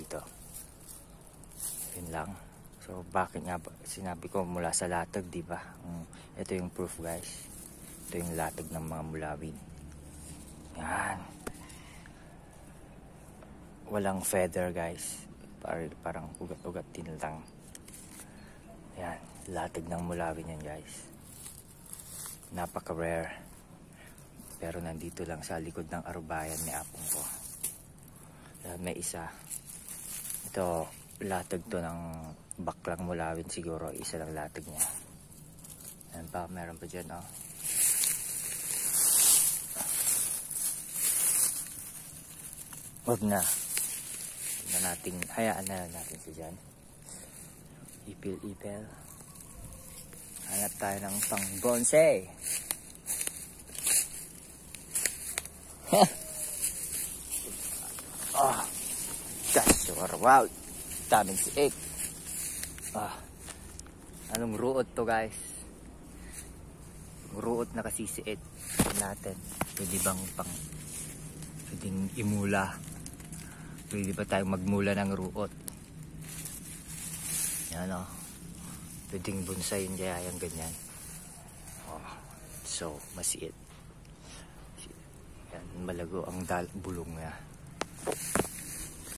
dito. Yun lang. So bakit nga ba sinabi ko mula sa latag, di ba? Ito yung proof, guys. Ito yung latag ng mga mulawin. Yan. Walang feather, guys. Parang ugat-ugat din lang. Yan, latag ng mulawin yan, guys. Napaka-rare. Pero nandito lang sa likod ng arubayan ni apong ko. Yan, may isa. Ito, latag to ng baklang mulawin siguro. Isa lang latag niya. Yan pa, meron pa dyan, oh. Huwag na. Hayaan na natin siya dyan. Ipil-ipil. Hanap tayo ng pang bonsai. Oh, gosh, wow. Daming siik. Anong ruot to, guys? Ruot na kasisiit natin. Pwede bang pwedeng imula? Pwede ba tayong magmula ng ruot? Yan, o. Pwedeng bonsai kaya yung ganyan. So, masiit. Yan, malago ang bulong niya.